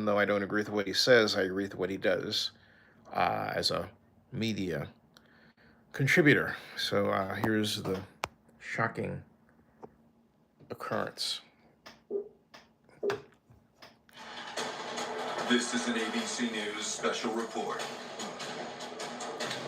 even though I don't agree with what he says, I agree with what he does as a media contributor. So here's the shocking occurrence. This is an ABC News special report.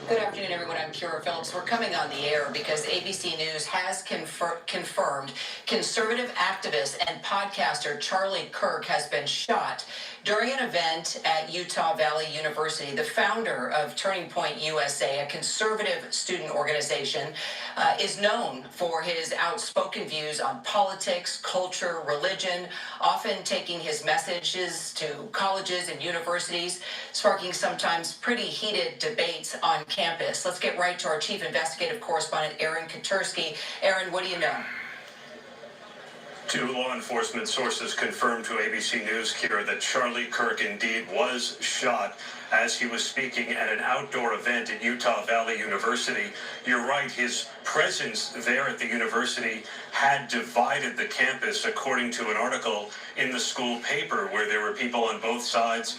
Good afternoon, everyone. I'm Kira Phillips. We're coming on the air because ABC News has confirmed conservative activist and podcaster Charlie Kirk has been shot during an event at Utah Valley University. The founder of Turning Point USA, a conservative student organization, is known for his outspoken views on politics, culture, religion, often taking his messages to colleges and universities, sparking sometimes pretty heated debates on campus. Let's get right to our chief investigative correspondent, Aaron Katursky. Aaron, what do you know? Two law enforcement sources confirmed to ABC News, Kira, that Charlie Kirk indeed was shot as he was speaking at an outdoor event at Utah Valley University. You're right, his presence there at the university had divided the campus, according to an article in the school paper, where there were people on both sides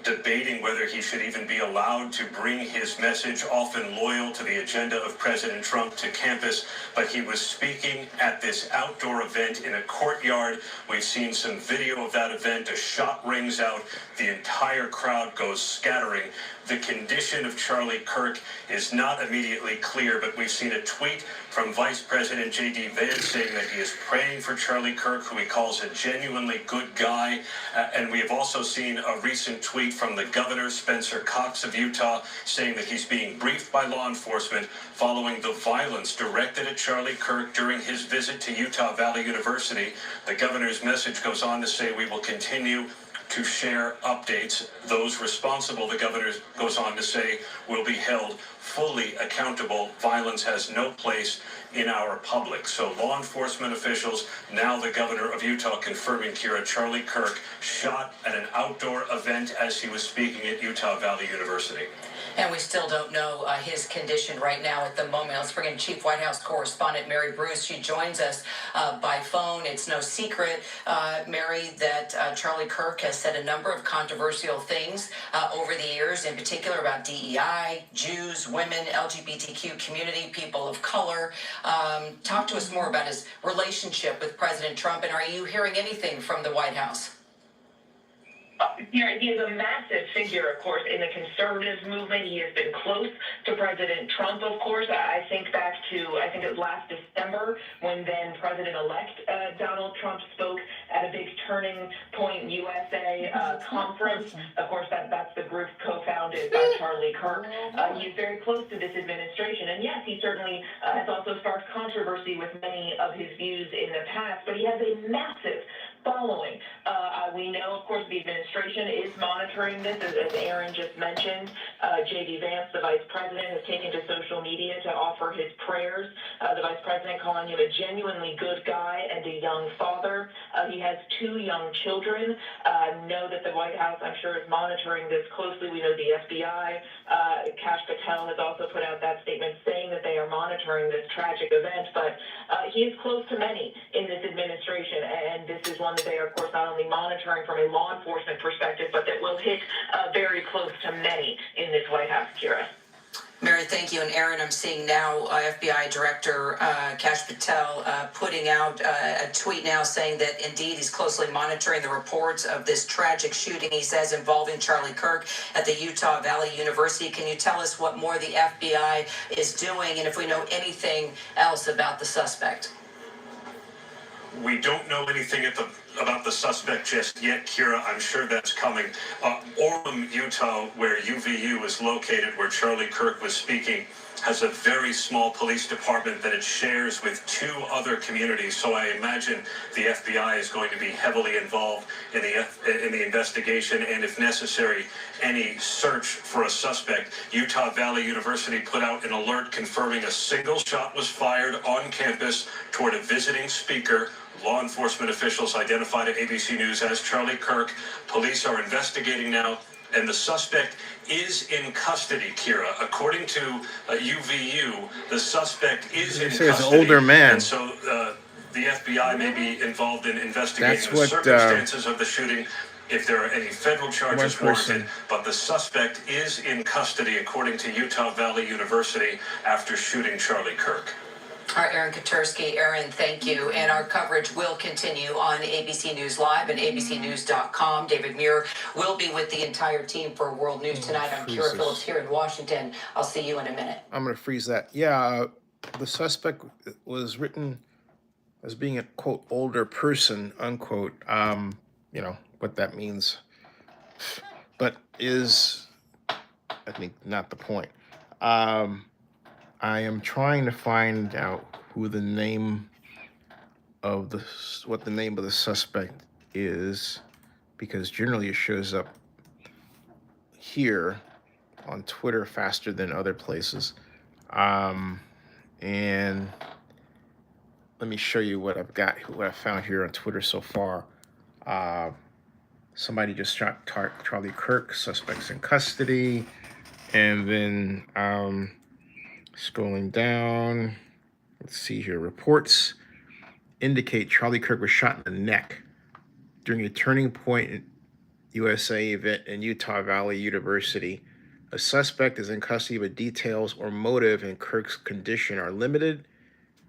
debating whether he should even be allowed to bring his message, often loyal to the agenda of President Trump, to campus. But he was speaking at this outdoor event in a courtyard. We've seen some video of that event. A shot rings out. The entire crowd goes scattering. The condition of Charlie Kirk is not immediately clear, but we've seen a tweet from Vice President J.D. Vance saying that he is praying for Charlie Kirk, who he calls a genuinely good guy. And we have also seen a recent tweet from the governor, Spencer Cox of Utah, saying that he's being briefed by law enforcement following the violence directed at Charlie Kirk during his visit to Utah Valley University. The governor's message goes on to say, "We will continue to share updates. Those responsible," the governor goes on to say, "will be held fully accountable. Violence has no place in our public." So law enforcement officials, now the governor of Utah, confirming, Kira, Charlie Kirk shot at an outdoor event as he was speaking at Utah Valley University. And we still don't know his condition right now at the moment. Let's bring in Chief White House correspondent Mary Bruce. She joins us by phone. It's no secret, Mary, that Charlie Kirk has said a number of controversial things over the years, in particular about DEI, Jews, women, LGBTQ community, people of color. Talk to us more about his relationship with President Trump, and are you hearing anything from the White House? He is a massive figure, of course, in the conservative movement. He has been close to President Trump, of course. I think back to, it was last December, when then President-elect Donald Trump spoke at a big Turning Point USA conference. Of course, that's the group co-founded by Charlie Kirk. He is very close to this administration. And yes, he certainly has also sparked controversy with many of his views in the past, but he has a massive following. We know, of course, the administration is monitoring this, as Aaron just mentioned. J.D. Vance, the vice president, has taken to social media to offer his prayers. The vice president calling him a genuinely good guy and a young father. He has two young children. Know that the White House, I'm sure, is monitoring this closely. We know the FBI. Kash Patel has also put out that statement saying that they are monitoring this tragic event. But he is close to many in this administration, and this is one that they are, of course, not only monitoring from a law enforcement perspective, but that will hit very close to many in this White House, Kira. Mary, thank you. And Aaron, I'm seeing now FBI Director Kash Patel putting out a tweet now saying that indeed he's closely monitoring the reports of this tragic shooting, he says, involving Charlie Kirk at the Utah Valley University. Can you tell us what more the FBI is doing and if we know anything else about the suspect? We don't know anything about the suspect just yet, Kira. I'm sure that's coming. Orem, Utah, where UVU is located, where Charlie Kirk was speaking, has a very small police department that it shares with two other communities. So I imagine the FBI is going to be heavily involved in the investigation, and if necessary, any search for a suspect. Utah Valley University put out an alert confirming a single shot was fired on campus toward a visiting speaker. Law enforcement officials identified to ABC News as Charlie Kirk. Police are investigating now, and the suspect is in custody, Kira. According to UVU, the suspect is in custody. It's an older man. And so the FBI may be involved in investigating the circumstances of the shooting. if there are any federal charges One person. warranted, but the suspect is in custody, according to Utah Valley University, after shooting Charlie Kirk. All right, Aaron Katursky. Aaron, thank you. And our coverage will continue on ABC News Live and abcnews.com. David Muir will be with the entire team for World News Tonight. I'm Kira Phillips here in Washington. I'll see you in a minute. I'm going to freeze that. Yeah, the suspect was written as being a, quote, older person, unquote. You know, what that means. But is, I think, not the point. I am trying to find out who the name of what the name of the suspect is, because generally it shows up here on Twitter faster than other places. And let me show you what I've got, what I found here on Twitter so far. Somebody just shot Charlie Kirk, suspects in custody. And then scrolling down, let's see here. Reports indicate Charlie Kirk was shot in the neck during a Turning Point USA event in Utah Valley University. A suspect is in custody, but details or motive in Kirk's condition are limited.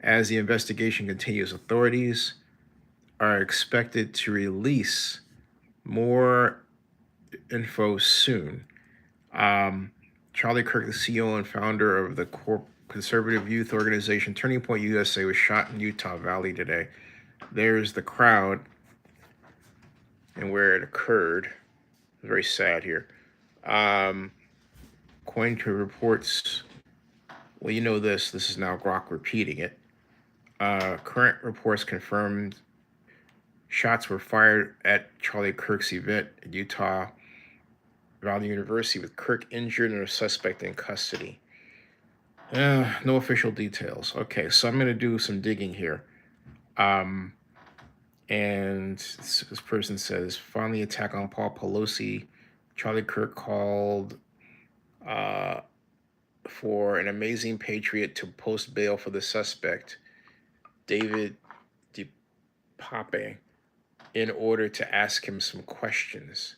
As the investigation continues, authorities are expected to release more info soon. Charlie Kirk, the CEO and founder of the conservative youth organization Turning Point USA, was shot in Utah Valley today. There's the crowd and where it occurred. Very sad here. According to reports, well, you know this is now Grok repeating it. Current reports confirmed shots were fired at Charlie Kirk's event at Utah Valley University, with Kirk injured and a suspect in custody. No official details. Okay, so I'm going to do some digging here. And this person says, following the attack on Paul Pelosi, Charlie Kirk called for an amazing patriot to post bail for the suspect, David DePape, in order to ask him some questions.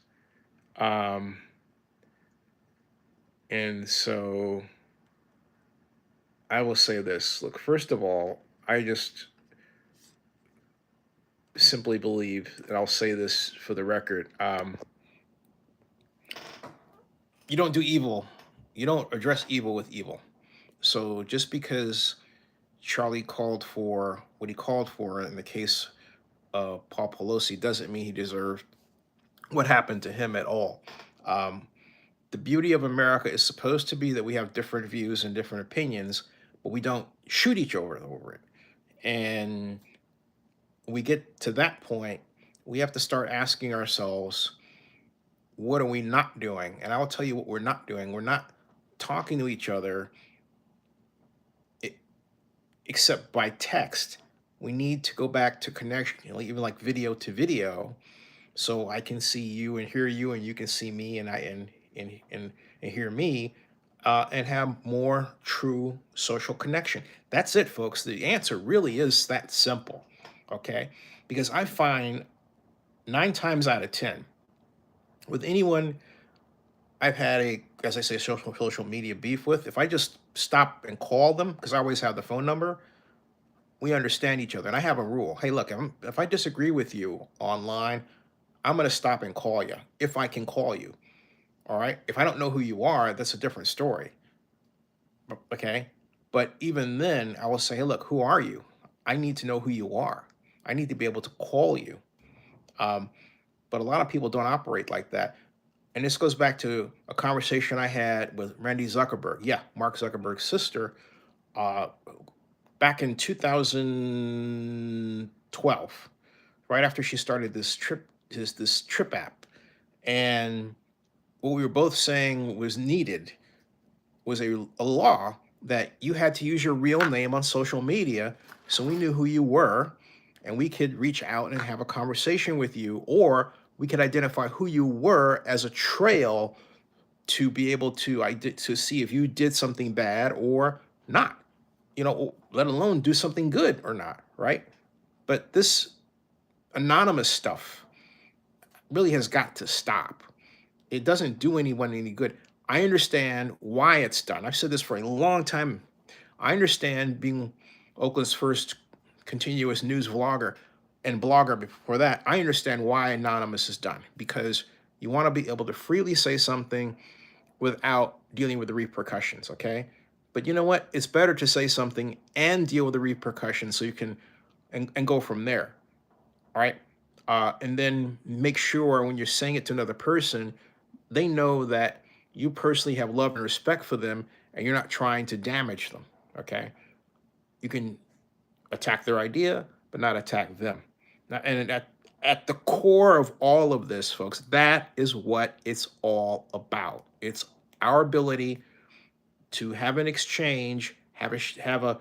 And so I will say this. Look, first of all, I just simply believe, and I'll say this for the record, you don't do evil. You don't address evil with evil. So just because Charlie called for what he called for in the case of Paul Pelosi doesn't mean he deserved what happened to him at all. The beauty of America is supposed to be that we have different views and different opinions, but we don't shoot each other over it. And when we get to that point, we have to start asking ourselves, what are we not doing? And I'll tell you what we're not doing. We're not talking to each other except by text. We need to go back to connection, even like video to video, so I can see you and hear you, and you can see me and hear me, and have more true social connection. That's it, folks. The answer really is that simple, okay? Because I find 9 times out of 10, with anyone I've had as I say, social media beef with, if I just stop and call them, because I always have the phone number, we understand each other. And I have a rule. Hey, look, if I disagree with you online, I'm going to stop and call you, if I can call you. All right. If I don't know who you are, that's a different story. Okay. But even then, I will say, hey, look, who are you? I need to know who you are. I need to be able to call you. But a lot of people don't operate like that. And this goes back to a conversation I had with Randy Zuckerberg. Yeah, Mark Zuckerberg's sister, back in 2012, right after she started this trip app. And what we were both saying was needed was a law that you had to use your real name on social media, so we knew who you were and we could reach out and have a conversation with you, or we could identify who you were as a trail to be able to see if you did something bad or not, let alone do something good or not, right? But this anonymous stuff, really has got to stop. It doesn't do anyone any good. I understand why it's done. I've said this for a long time. I understand being Oakland's first continuous news vlogger and blogger before that. I understand why Anonymous is done, because you want to be able to freely say something without dealing with the repercussions, okay? But you know what? It's better to say something and deal with the repercussions so you can and go from there, all right? And then make sure when you're saying it to another person, they know that you personally have love and respect for them and you're not trying to damage them, okay? You can attack their idea, but not attack them. Now, and at the core of all of this, folks, that is what it's all about. It's our ability to have an exchange, have a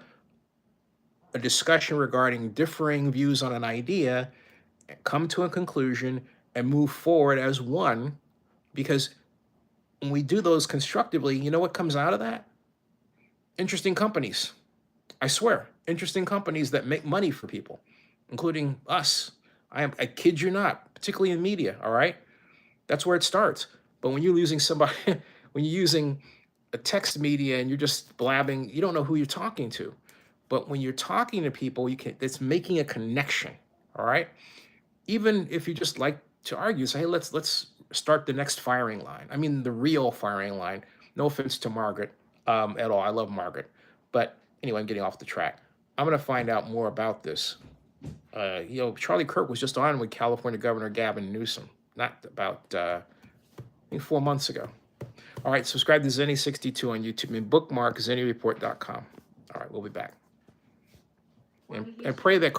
discussion regarding differing views on an idea, come to a conclusion, and move forward as one. Because when we do those constructively, you know what comes out of that? Interesting companies. I swear, interesting companies that make money for people, including us. I kid you not, particularly in media, all right? That's where it starts. But when you're using somebody, when you're using a text media and you're just blabbing, you don't know who you're talking to. But when you're talking to people, it's making a connection, all right? Even if you just like to argue, say, hey, let's start the next firing line. I mean, the real firing line. No offense to Margaret at all. I love Margaret. But anyway, I'm getting off the track. I'm going to find out more about this. Charlie Kirk was just on with California Governor Gavin Newsom, not about, I think 4 months ago. All right, subscribe to Zenny62 on YouTube and bookmark ZennyReport.com. All right, we'll be back. And pray that